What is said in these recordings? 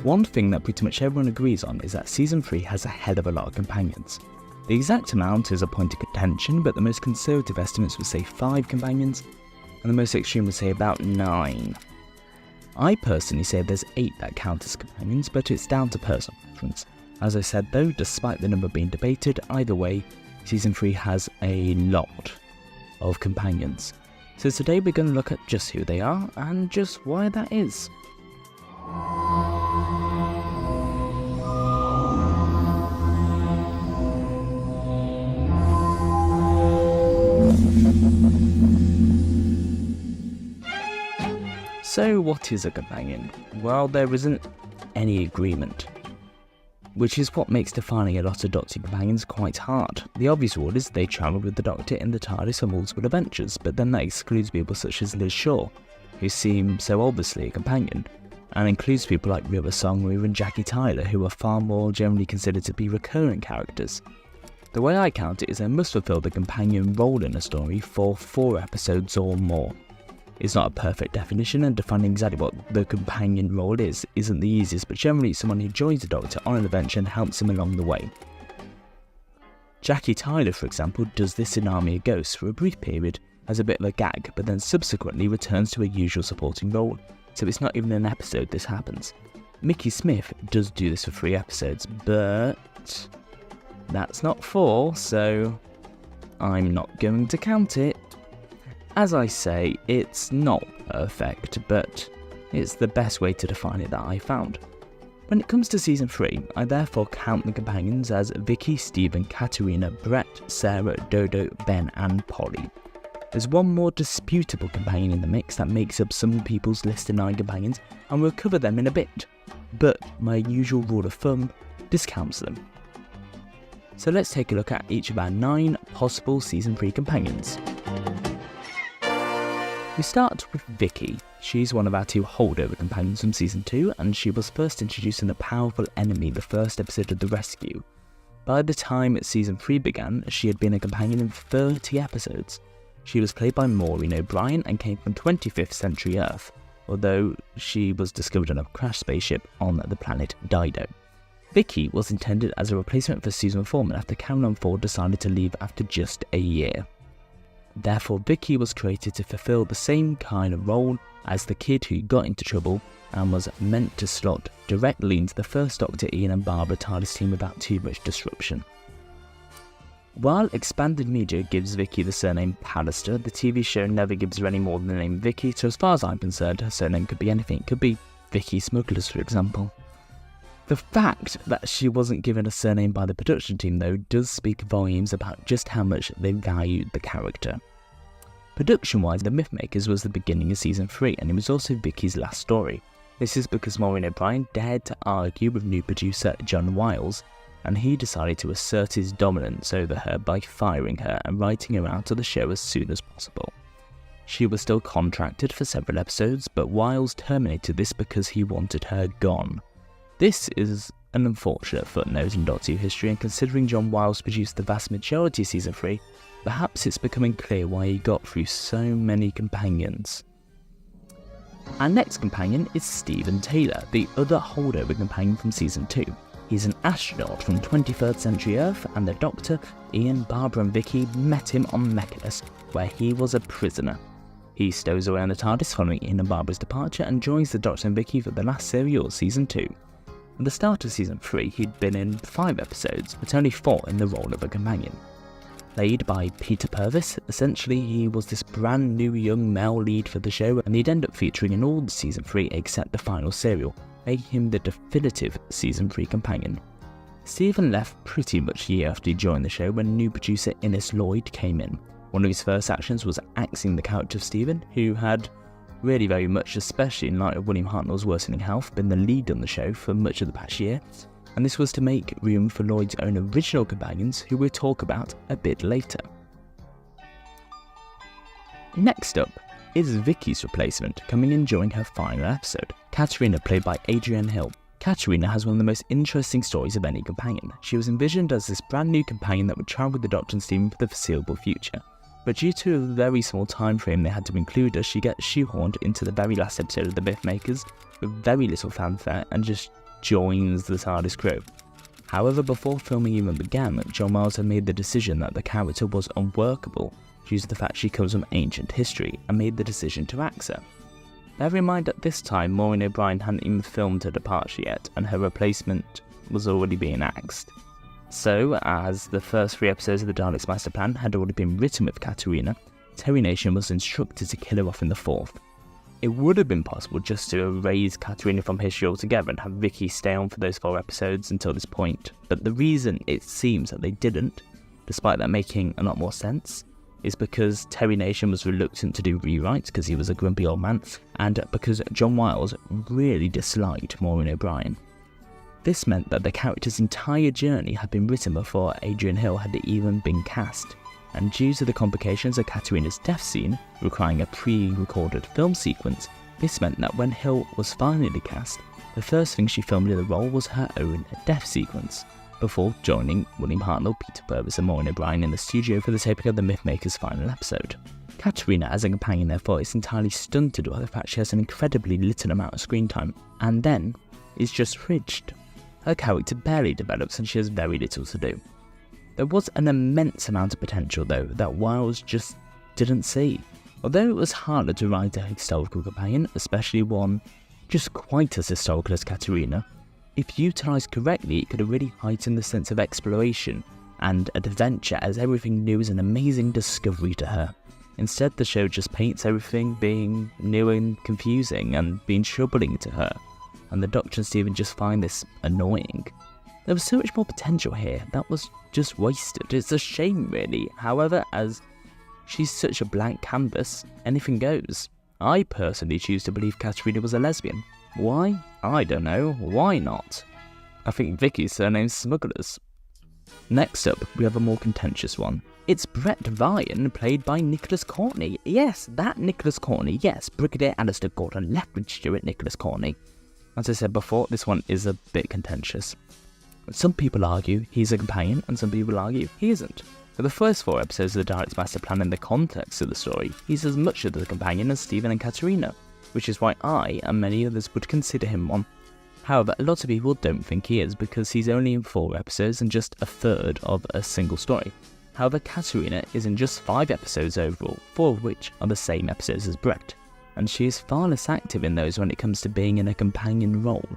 One thing that pretty much everyone agrees on is that Season 3 has a hell of a lot of companions. The exact amount is a point of contention, but the most conservative estimates would say 5 companions, and the most extreme would say about 9. I personally say there's 8 that count as companions, but it's down to personal preference. As I said though, despite the number being debated, either way, Season 3 has a lot of companions. So today we're going to look at just who they are, and just why that is. So what is a companion? Well, there isn't any agreement, which is what makes defining a lot of Doctor companions quite hard. The obvious rule is they travel with the Doctor in the TARDIS for multiple adventures, but then that excludes people such as Liz Shaw, who seem so obviously a companion, and includes people like River Song and Jackie Tyler, who are far more generally considered to be recurring characters. The way I count it is they must fulfill the companion role in a story for 4 episodes or more. It's not a perfect definition, and defining exactly what the companion role is isn't the easiest, but generally it's someone who joins the Doctor on an adventure and helps him along the way. Jackie Tyler, for example, does this in Army of Ghosts for a brief period as a bit of a gag, but then subsequently returns to a usual supporting role, so it's not even an episode this happens. Mickey Smith does do this for 3 episodes, but that's not 4, so I'm not going to count it. As I say, it's not perfect, but it's the best way to define it that I found. When it comes to Season 3, I therefore count the companions as Vicky, Stephen, Katerina, Brett, Sarah, Dodo, Ben and Polly. There's one more disputable companion in the mix that makes up some people's list of 9 companions, and we'll cover them in a bit, but my usual rule of thumb discounts them. So let's take a look at each of our 9 possible Season 3 companions. We start with Vicky. She's one of our 2 holdover companions from Season 2, and she was first introduced in The Powerful Enemy, the first episode of The Rescue. By the time Season 3 began, she had been a companion in 30 episodes. She was played by Maureen O'Brien and came from 25th Century Earth, although she was discovered on a crashed spaceship on the planet Dido. Vicky was intended as a replacement for Susan Foreman after Caroline Ford decided to leave after just a year. Therefore, Vicky was created to fulfill the same kind of role as the kid who got into trouble and was meant to slot directly into the first Doctor, Ian and Barbara TARDIS team without too much disruption. While expanded media gives Vicky the surname Pallister, the TV show never gives her any more than the name Vicky, so as far as I'm concerned, her surname could be anything. It could be Vicky Smugglers, for example. The fact that she wasn't given a surname by the production team, though, does speak volumes about just how much they valued the character. Production-wise, The Mythmakers was the beginning of Season 3, and it was also Vicky's last story. This is because Maureen O'Brien dared to argue with new producer John Wiles, and he decided to assert his dominance over her by firing her and writing her out of the show as soon as possible. She was still contracted for several episodes, but Wiles terminated this because he wanted her gone. This is an unfortunate footnote in Doctor Who history, and considering John Wiles produced the vast majority of Season 3, perhaps it's becoming clear why he got through so many companions. Our next companion is Stephen Taylor, the other holdover companion from Season 2. He's an astronaut from 23rd Century Earth, and the Doctor, Ian, Barbara and Vicky met him on Mechanus, where he was a prisoner. He stows away on the TARDIS following Ian and Barbara's departure and joins the Doctor and Vicky for the last serial, Season 2. At the start of Season 3, he'd been in 5 episodes, but only 4 in the role of a companion. Played by Peter Purvis, essentially he was this brand new young male lead for the show, and he'd end up featuring in all the Season 3 except the final serial, making him the definitive Season 3 companion. Stephen left pretty much a year after he joined the show when new producer Innes Lloyd came in. One of his first actions was axing the character of Stephen, who had really very much, especially in light of William Hartnell's worsening health, been the lead on the show for much of the past year, and this was to make room for Lloyd's own original companions, who we'll talk about a bit later. Next up is Vicky's replacement, coming in during her final episode, Katerina, played by Adrienne Hill. Katerina has one of the most interesting stories of any companion. She was envisioned as this brand new companion that would travel with the Doctor and Stephen for the foreseeable future. But due to a very small time frame they had to include her, she gets shoehorned into the very last episode of The Mythmakers with very little fanfare and just joins the TARDIS crew. However, before filming even began, John Miles had made the decision that the character was unworkable due to the fact she comes from ancient history, and made the decision to axe her. Bear in mind at this time, Maureen O'Brien hadn't even filmed her departure yet, and her replacement was already being axed. So, as the first 3 episodes of the Daleks' Master Plan had already been written with Katerina, Terry Nation was instructed to kill her off in the 4th. It would have been possible just to erase Katerina from history altogether and have Vicky stay on for those 4 episodes until this point, but the reason it seems that they didn't, despite that making a lot more sense, is because Terry Nation was reluctant to do rewrites because he was a grumpy old man, and because John Wiles really disliked Maureen O'Brien. This meant that the character's entire journey had been written before Adrian Hill had even been cast, and due to the complications of Katerina's death scene, requiring a pre-recorded film sequence, this meant that when Hill was finally cast, the first thing she filmed in the role was her own death sequence, before joining William Hartnell, Peter Purves and Maureen O'Brien in the studio for the taping of the Mythmakers' final episode. Katerina as a companion therefore is entirely stunted by the fact she has an incredibly little amount of screen time, and then is just fridged. Her character barely develops and she has very little to do. There was an immense amount of potential though that Wiles just didn't see. Although it was harder to write a historical companion, especially one just quite as historical as Katerina, if utilised correctly, it could have really heightened the sense of exploration and adventure, as everything new is an amazing discovery to her. Instead, the show just paints everything being new and confusing and being troubling to her, and the Doctor and Steven just find this annoying. There was so much more potential here that was just wasted. It's a shame really. However, as she's such a blank canvas, anything goes. I personally choose to believe Katerina was a lesbian. Why? I don't know. Why not? I think Vicky's surname's Smugglers. Next up, we have a more contentious one. It's Brett Ryan, played by Nicholas Courtney. Yes, that Nicholas Courtney. Yes, Brigadier Alistair Gordon, Lieutenant Stuart Nicholas Courtney. As I said before, this one is a bit contentious. Some people argue he's a companion, and some people argue he isn't. For the first 4 episodes of the Daleks' Master Plan in the context of the story, he's as much of a companion as Steven and Katerina, which is why I, and many others, would consider him one. However, a lot of people don't think he is because he's only in 4 episodes and just a third of a single story. However, Katerina is in just 5 episodes overall, 4 of which are the same episodes as Brett, and she is far less active in those when it comes to being in a companion role.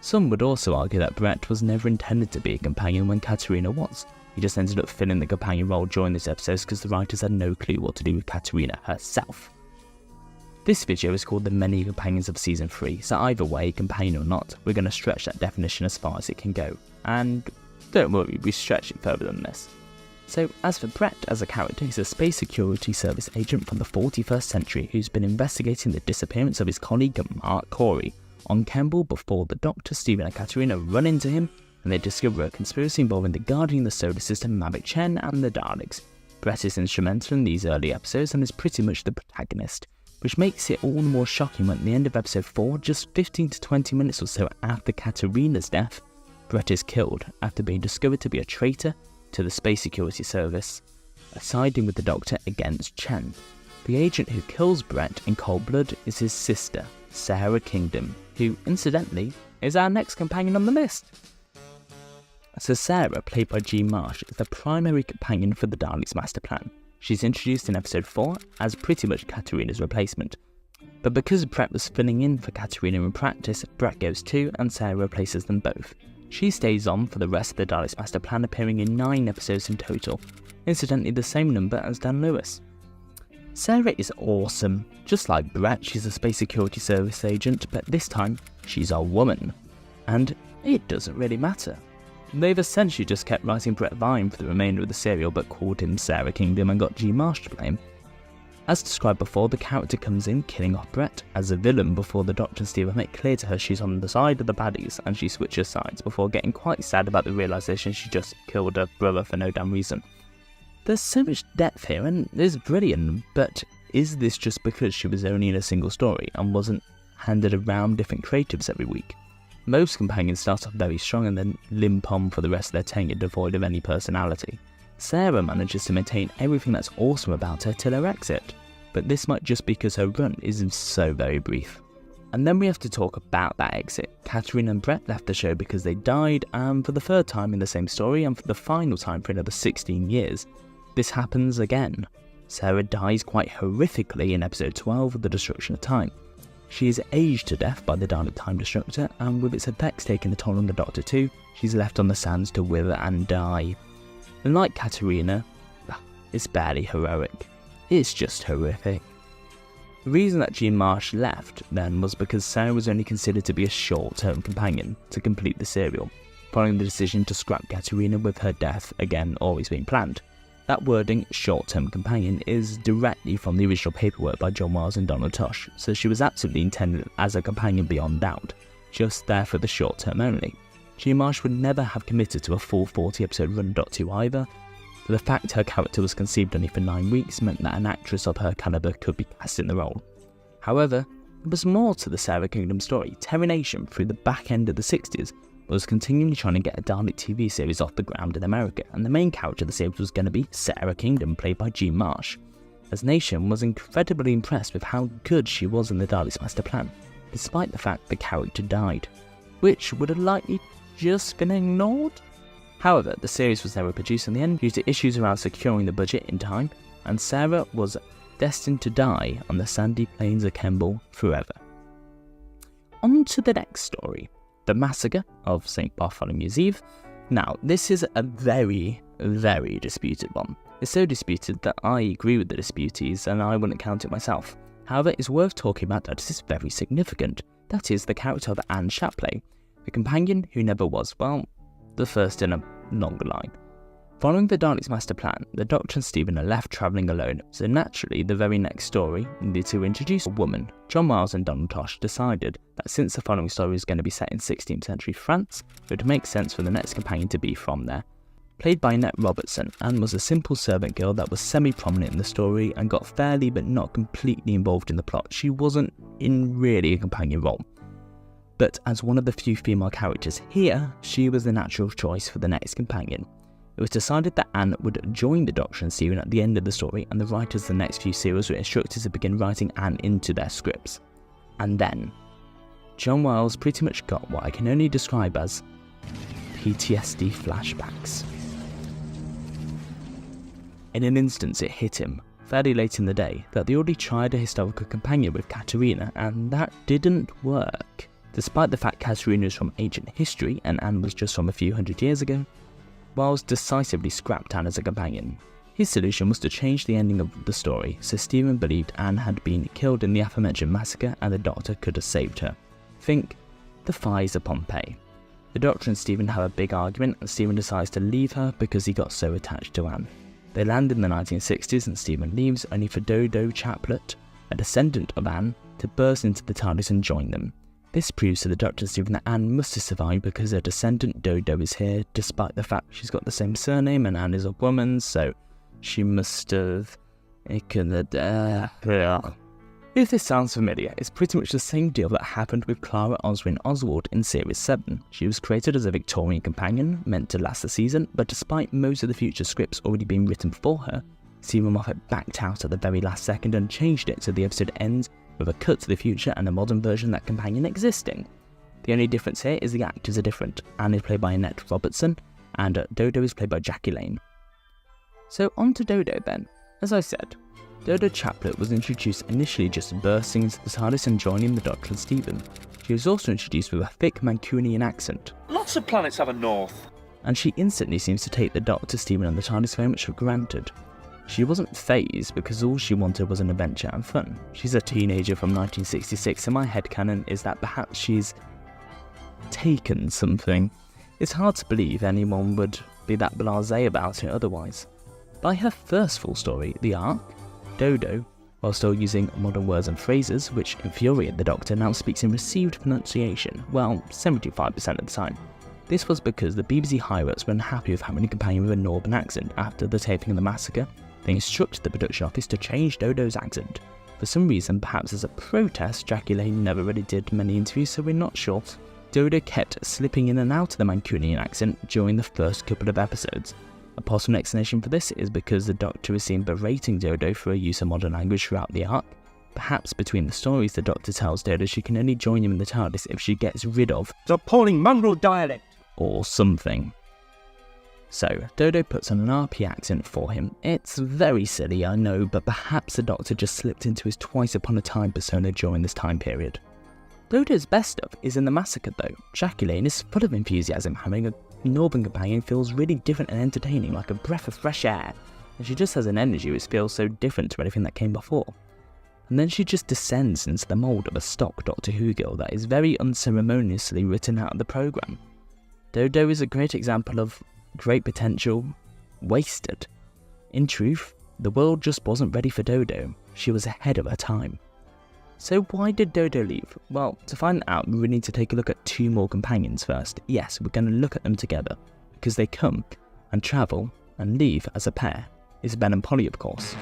Some would also argue that Brett was never intended to be a companion when Katerina was. He just ended up filling the companion role during these episodes because the writers had no clue what to do with Katerina herself. This video is called The Many Companions of Season 3, so either way, companion or not, we're going to stretch that definition as far as it can go. And don't worry, we stretch it further than this. So, as for Brett as a character, he's a Space Security Service agent from the 41st century who's been investigating the disappearance of his colleague Mark Corey on Kemble before the Doctor, Steven and Katerina run into him and they discover a conspiracy involving the Guardian of the Solar System, Mavic Chen, and the Daleks. Brett is instrumental in these early episodes and is pretty much the protagonist, which makes it all the more shocking when at the end of episode 4, just 15 to 20 minutes or so after Katerina's death, Brett is killed after being discovered to be a traitor to the Space Security Service, siding with the Doctor against Chen. The agent who kills Brett in cold blood is his sister, Sarah Kingdom, who, incidentally, is our next companion on the list. So Sarah, played by Jean Marsh, is the primary companion for the Daleks' Master Plan. She's introduced in episode 4 as pretty much Katerina's replacement. But because Brett was filling in for Katerina in practice, Brett goes too and Sarah replaces them both. She stays on for the rest of the Daleks' Master Plan, appearing in 9 episodes in total, incidentally the same number as Dan Lewis. Sarah is awesome. Just like Brett, she's a Space Security Service agent, but this time, she's a woman. And it doesn't really matter. They've essentially just kept writing Brett Vine for the remainder of the serial, but called him Sarah Kingdom and got G. Marsh to blame. As described before, the character comes in killing off Brett as a villain before the Doctor and Steven make clear to her she's on the side of the baddies, and she switches sides before getting quite sad about the realisation she just killed her brother for no damn reason. There's so much depth here and it's brilliant, but is this just because she was only in a single story and wasn't handed around different creatives every week? Most companions start off very strong and then limp on for the rest of their tenure devoid of any personality. Sarah manages to maintain everything that's awesome about her till her exit, but this might just be because her run is so very brief. And then we have to talk about that exit. Katerina and Brett left the show because they died, and for the third time in the same story, and for the final time for another 16 years, this happens again. Sarah dies quite horrifically in episode 12 of The Destruction of Time. She is aged to death by the Dalek Time Destructor, and with its effects taking a toll on the Doctor too, she's left on the sands to wither and die. And like Katerina, it's barely heroic. It's just horrific. The reason that Jean Marsh left then was because Sarah was only considered to be a short-term companion to complete the serial, following the decision to scrap Katerina with her death again always being planned. That wording, short-term companion, is directly from the original paperwork by John Wiles and Donald Tosh, so she was absolutely intended as a companion beyond doubt, just there for the short term only. Jean Marsh would never have committed to a full 40-episode run. Doctor Who either, but the fact her character was conceived only for 9 weeks meant that an actress of her calibre could be cast in the role. However, there was more to the Sarah Kingdom story. Terry Nation, through the back end of the 60s, was continually trying to get a Dalek TV series off the ground in America, and the main character of the series was going to be Sarah Kingdom, played by Jean Marsh, as Nation was incredibly impressed with how good she was in the Dalek's master plan, despite the fact the character died, which would have likely just been ignored. However, the series was never produced in the end due to issues around securing the budget in time, and Sarah was destined to die on the sandy plains of Kemble forever. On to the next story, the massacre of St. Bartholomew's Eve. Now, this is a very, very disputed one. It's so disputed that I agree with the disputees and I wouldn't count it myself. However, it's worth talking about that it is very significant. That is the character of Anne Shapley, the companion who never was, well, the first in a longer line. Following the Dalek's master plan, the Doctor and Stephen are left travelling alone, so naturally the very next story needed to introduce a woman. John Wiles and Donald Tosh decided that since the following story is going to be set in 16th century France, it would make sense for the next companion to be from there. Played by Annette Robertson, Anne was a simple servant girl that was semi-prominent in the story and got fairly but not completely involved in the plot. She wasn't in really a companion role. But as one of the few female characters here, she was the natural choice for the next companion. It was decided that Anne would join the Doctor and Stephen at the end of the story, and the writers of the next few series were instructed to begin writing Anne into their scripts. And then, John Wiles pretty much got what I can only describe as PTSD flashbacks. In an instance it hit him, fairly late in the day, that they already tried a historical companion with Katerina, and that didn't work. Despite the fact Katerina is from ancient history and Anne was just from a few hundred years ago, Wiles decisively scrapped Anne as a companion. His solution was to change the ending of the story, so Stephen believed Anne had been killed in the aforementioned massacre and the Doctor could have saved her. Think the fires of Pompeii. The Doctor and Stephen have a big argument and Stephen decides to leave her because he got so attached to Anne. They land in the 1960s and Stephen leaves, only for Dodo Chaplet, a descendant of Anne, to burst into the TARDIS and join them. This proves to the Doctor and Stephen that Anne must have survived because her descendant Dodo is here, despite the fact she's got the same surname and Anne is a woman, so she must have... If this sounds familiar, it's pretty much the same deal that happened with Clara Oswin Oswald in Series 7. She was created as a Victorian companion, meant to last the season, but despite most of the future scripts already being written for her, Stephen Moffat backed out at the very last second and changed it so the episode ends with a cut to the future and a modern version of that companion existing. The only difference here is the actors are different. Anne is played by Annette Robertson, and Dodo is played by Jackie Lane. So on to Dodo then. As I said, Dodo Chaplet was introduced initially just bursting into the TARDIS and joining the Doctor and Stephen. She was also introduced with a thick Mancunian accent. Lots of planets have a north. And she instantly seems to take the Doctor, Stephen and the TARDIS very much for granted. She wasn't fazed because all she wanted was an adventure and fun. She's a teenager from 1966 and my headcanon is that perhaps she's taken something. It's hard to believe anyone would be that blasé about it otherwise. By her first full story, The Ark, Dodo, while still using modern words and phrases which infuriate the Doctor, now speaks in received pronunciation, well, 75% of the time. This was because the BBC higher-ups were unhappy with having a companion with a northern accent after the taping of the massacre. They instructed the production office to change Dodo's accent. For some reason, perhaps as a protest, Jackie Lane never really did many interviews, so we're not sure. Dodo kept slipping in and out of the Mancunian accent during the first couple of episodes. A possible explanation for this is because the Doctor is seen berating Dodo for her use of modern language throughout the arc. Perhaps between the stories, the Doctor tells Dodo she can only join him in the TARDIS if she gets rid of The appalling mongrel dialect. or something. So, Dodo puts on an RP accent for him. It's very silly, I know, but perhaps the Doctor just slipped into his twice upon a time persona during this time period. Dodo's best stuff is in the massacre though. Jacqueline is full of enthusiasm, having a Northern companion feels really different and entertaining, like a breath of fresh air, and she just has an energy which feels so different to everything that came before. And then she just descends into the mould of a stock Doctor Who girl that is very unceremoniously written out of the programme. Dodo is a great example of great potential wasted. In truth, the world just wasn't ready for Dodo. She was ahead of her time. So why did Dodo leave? Well, to find out, we need to take a look at two more companions first. Yes, we're going to look at them together, because they come and travel and leave as a pair. It's Ben and Polly, of course.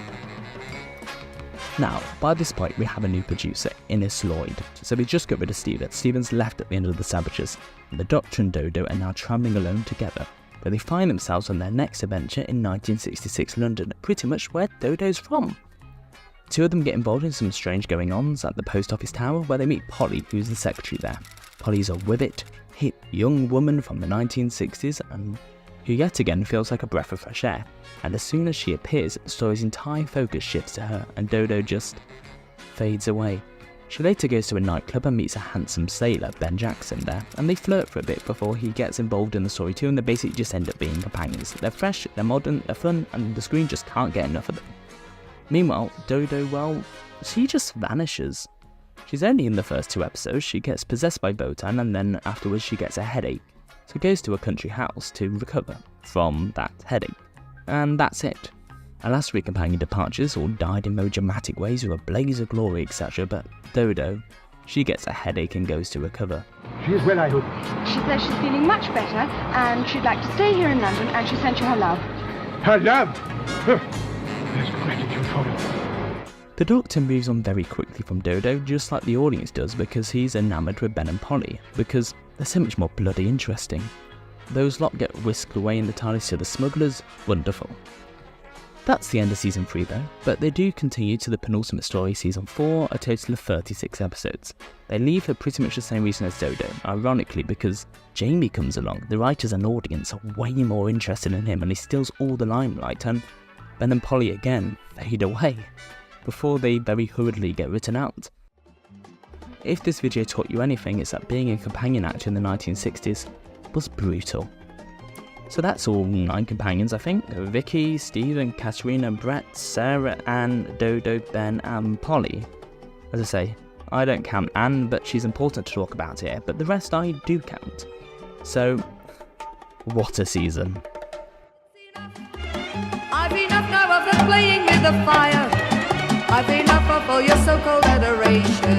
Now, by this point, we have a new producer, Innes Lloyd, so we just got rid of Steven. Steven's left at the end of the Savages, and the Doctor and Dodo are now travelling alone together, where they find themselves on their next adventure in 1966 London, pretty much where Dodo's from. Two of them get involved in some strange going-ons at the post office tower, where they meet Polly, who's the secretary there. Polly's a wivet, hip, young woman from the 1960s, and who yet again feels like a breath of fresh air, and as soon as she appears, the story's entire focus shifts to her, and Dodo just fades away. She later goes to a nightclub and meets a handsome sailor, Ben Jackson, there, and they flirt for a bit before he gets involved in the story too, and they basically just end up being companions. They're fresh, they're modern, they're fun, and the screen just can't get enough of them. Meanwhile, Dodo, well, she just vanishes. She's only in the first two episodes. She gets possessed by Botan, and then afterwards she gets a headache, so goes to a country house to recover from that headache. And that's it. Her last three companion departures all died in very dramatic ways with a blaze of glory, etc. But Dodo, she gets a headache and goes to recover. She is well, I hope. She says she's feeling much better and she'd like to stay here in London, and she sent you her love. Her love? There's gratitude for it. The Doctor moves on very quickly from Dodo, just like the audience does, because he's enamoured with Ben and Polly, because they're so much more bloody interesting. Those lot get whisked away in the TARDIS to the smugglers, wonderful. That's the end of Season 3 though, but they do continue to the penultimate story, Season 4, a total of 36 episodes. They leave for pretty much the same reason as Dodo, ironically because Jamie comes along. The writers and audience are way more interested in him and he steals all the limelight, and Ben and Polly again fade away before they very hurriedly get written out. If this video taught you anything, it's that being a companion actor in the 1960s was brutal. So that's all 9 companions, I think. Vicky, Stephen, Katerina, Brett, Sarah, Anne, Dodo, Ben and Polly. As I say, I don't count Anne, but she's important to talk about here, but the rest I do count. So, what a season. I've enough now of the playing with the fire. I've enough of all your so-called adoration.